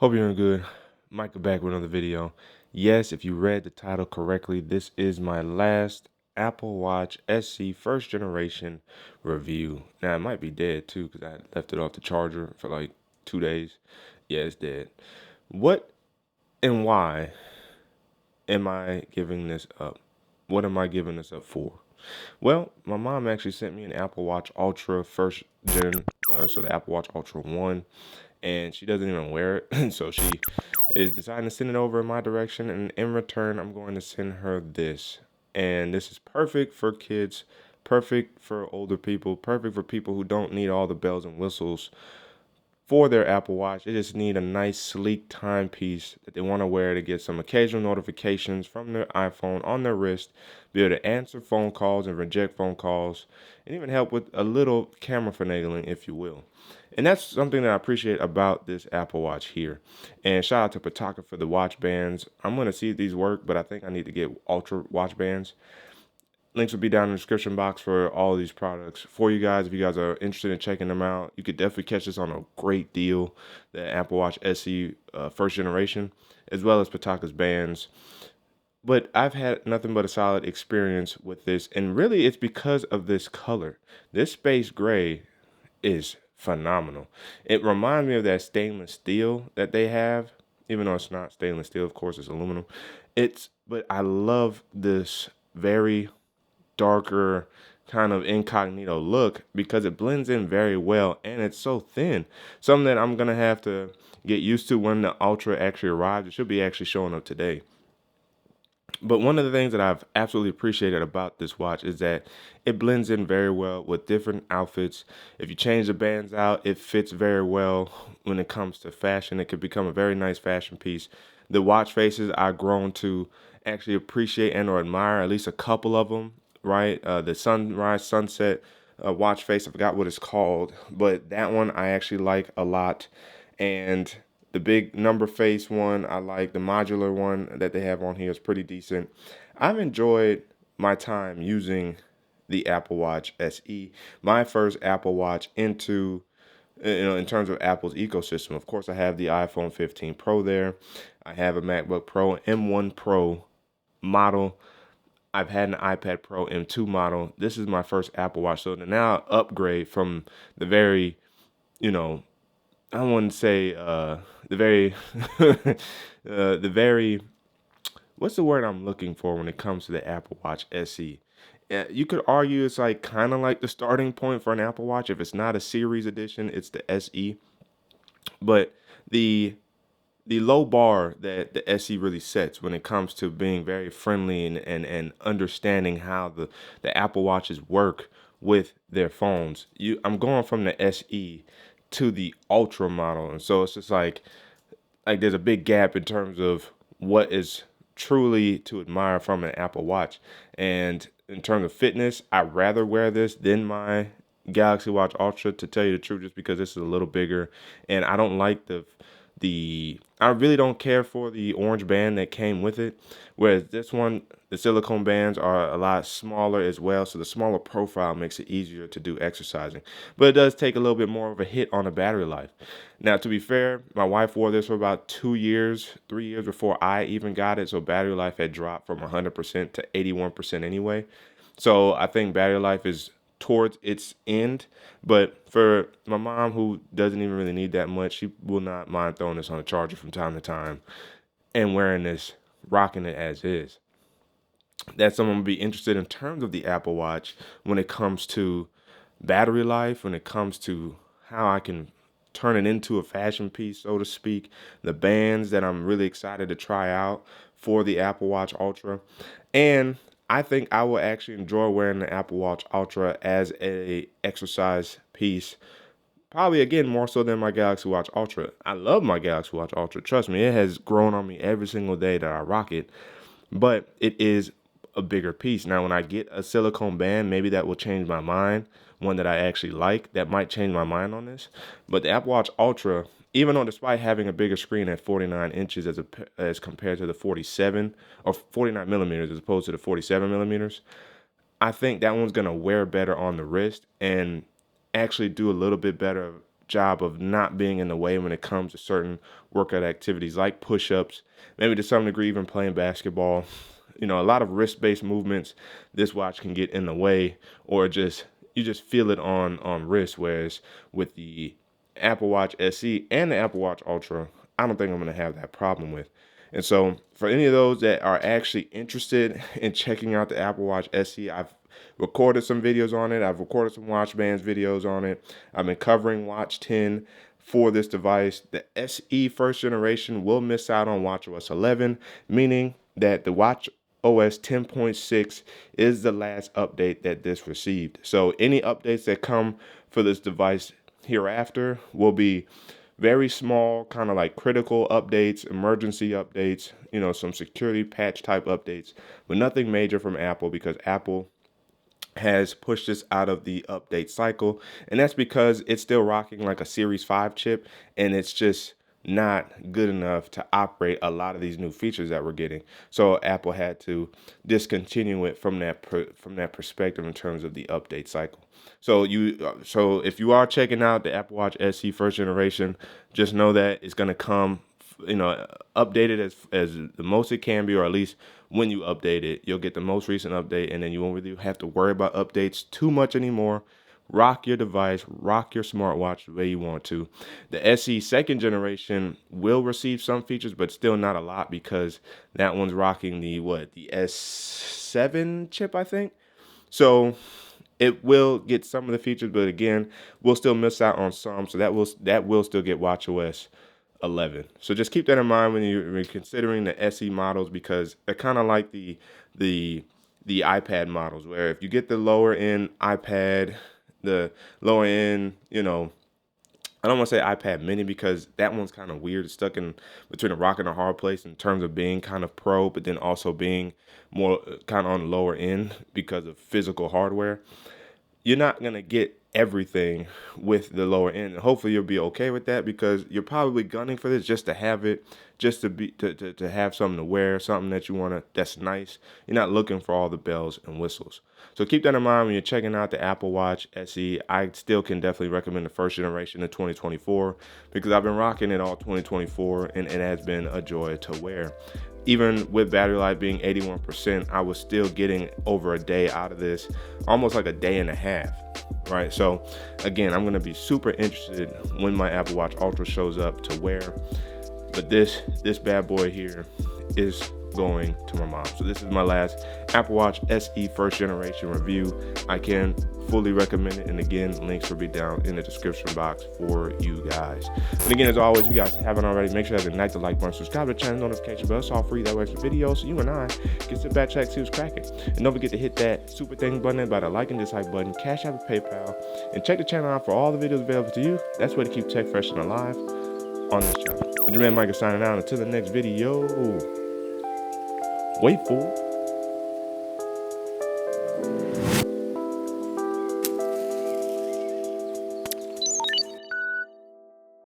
Hope you're doing good. Micah back with another video. Yes, if you read the title correctly, this is my last Apple Watch SE first generation review. Now, it might be dead too because I left it off the charger for like 2 days. Yeah, it's dead. What and why am I giving this up? What am I giving this up for? Well, my mom actually sent me an Apple Watch Ultra first gen, so the Apple Watch Ultra 1, and she doesn't even wear it. So she is deciding to send it over in my direction, and in return, I'm going to send her this. And this is perfect for kids, perfect for older people, perfect for people who don't need all the bells and whistles for their Apple Watch. They just need a nice, sleek timepiece that they want to wear to get some occasional notifications from their iPhone on their wrist, be able to answer phone calls and reject phone calls, and even help with a little camera finagling, if you will. And that's something that I appreciate about this Apple Watch here. And shout out to Pataka for the watch bands. I'm going to see if these work, but I think I need to get Ultra watch bands. Links will be down in the description box for all of these products for you guys. If you guys are interested in checking them out, you could definitely catch this on a great deal, the Apple Watch SE first generation, as well as Pataka's bands. But I've had nothing but a solid experience with this, and really it's because of this color. This space gray is phenomenal. It reminds me of that stainless steel that they have, even though it's not stainless steel, of course, it's aluminum. But I love this very darker kind of incognito look because it blends in very well and it's so thin. Something that I'm gonna have to get used to when the Ultra actually arrives. It should be actually showing up today. But one of the things that I've absolutely appreciated about this watch is that it blends in very well with different outfits. If you change the bands out, it fits very well when it comes to fashion. It could become a very nice fashion piece. The watch faces I've grown to actually appreciate and or admire, at least a couple of them, right? The sunrise, sunset watch face, I forgot what it's called, but that one I actually like a lot. And the big number face one, I like the modular one that they have on here is pretty decent. I've enjoyed my time using the Apple Watch SE, my first Apple Watch into, in terms of Apple's ecosystem. Of course, I have the iPhone 15 Pro there. I have a MacBook Pro M1 Pro model. I've had an iPad Pro M2 model. This is my first Apple Watch. So to now upgrade from the very, you know, I wouldn't say the very, the very, what's the word I'm looking for when it comes to the Apple Watch SE? You could argue it's like kind of like the starting point for an Apple Watch. If it's not a series edition, it's the SE. But the the low bar that the SE really sets when it comes to being very friendly and understanding how the Apple Watches work with their phones. I'm going from the SE to the Ultra model, and so it's just like there's a big gap in terms of what is truly to admire from an Apple Watch. And in terms of fitness, I'd rather wear this than my Galaxy Watch Ultra, to tell you the truth, just because this is a little bigger, and I don't like the I really don't care for the orange band that came with it. Whereas this one, the silicone bands are a lot smaller as well, so the smaller profile makes it easier to do exercising. But it does take a little bit more of a hit on the battery life. Now, to be fair, my wife wore this for about 2 years, 3 years before I even got it, so battery life had dropped from 100% to 81% anyway. So I think battery life is towards its end. But for my mom, who doesn't even really need that much, she will not mind throwing this on a charger from time to time and wearing this, rocking it as is. That's someone would be interested in terms of the Apple Watch when it comes to battery life, when it comes to how I can turn it into a fashion piece, so to speak. The bands that I'm really excited to try out for the Apple Watch Ultra. And I think I will actually enjoy wearing the Apple Watch Ultra as a exercise piece. Probably again more so than my Galaxy Watch Ultra. I love my Galaxy Watch Ultra. Trust me, it has grown on me every single day that I rock it. But it is a bigger piece. Now, when I get a silicone band, maybe that will change my mind. One that I actually like, that might change my mind on this. But the Apple Watch Ultra, even though despite having a bigger screen at 49 inches as compared to the 47 or 49 millimeters as opposed to the 47 millimeters, I think that one's gonna wear better on the wrist and actually do a little bit better job of not being in the way when it comes to certain workout activities like push-ups, maybe to some degree even playing basketball. A lot of wrist-based movements, this watch can get in the way, or you just feel it on wrist. Whereas with the Apple Watch SE and the Apple Watch Ultra, I don't think I'm going to have that problem with. And so for any of those that are actually interested in checking out the Apple Watch SE, I've recorded some videos on it. I've recorded some watch bands videos on it. I've been covering Watch 10 for this device. The SE first generation will miss out on watchOS 11, meaning that the watch OS 10.6 is the last update that this received. So any updates that come for this device hereafter will be very small, kind of like critical updates, emergency updates, some security patch type updates, but nothing major from Apple, because Apple has pushed this out of the update cycle. And that's because it's still rocking like a Series 5 chip, and it's just not good enough to operate a lot of these new features that we're getting. So Apple had to discontinue it from that perspective in terms of the update cycle. So if you are checking out the Apple Watch SE first generation, just know that it's going to come updated as the most it can be, or at least when you update it, you'll get the most recent update, and then you won't really have to worry about updates too much anymore. Rock your device, rock your smartwatch the way you want to. The SE second generation will receive some features, but still not a lot, because that one's rocking the S7 chip, I think. So it will get some of the features, but again, we'll still miss out on some. So that will still get watchOS 11. So just keep that in mind when you're considering the SE models, because they're kind of like the iPad models, where if you get the lower end iPad, the lower end, I don't want to say iPad mini, because that one's kind of weird. It's stuck in between a rock and a hard place in terms of being kind of pro, but then also being more kind of on the lower end because of physical hardware. You're not going to get everything with the lower end, and hopefully you'll be okay with that, because you're probably gunning for this just to have it, just to have something to wear, something that you want to, that's nice. You're not looking for all the bells and whistles. So keep that in mind when you're checking out the Apple Watch SE. I still can definitely recommend the first generation in 2024, because I've been rocking it all 2024, and it has been a joy to wear. Even with battery life being 81%, I was still getting over a day out of this, almost like a day and a half, right? So again, I'm going to be super interested when my Apple Watch Ultra shows up to wear. But this bad boy here is going to my mom. So this is my last Apple Watch SE first generation review. I can fully recommend it, and again, links will be down in the description box for you guys. And again, as always, if you guys haven't already, make sure to ignite the like button, subscribe to the channel, notification bell. It's all free. That works for videos, so you and I can sit back, check, see what's cracking. And don't forget to hit that super thing button by the like and dislike button, Cash App, PayPal, and check the channel out for all the videos available to you. That's way to keep tech fresh and alive on this channel. With your man Micah signing out. Until the next video, wait for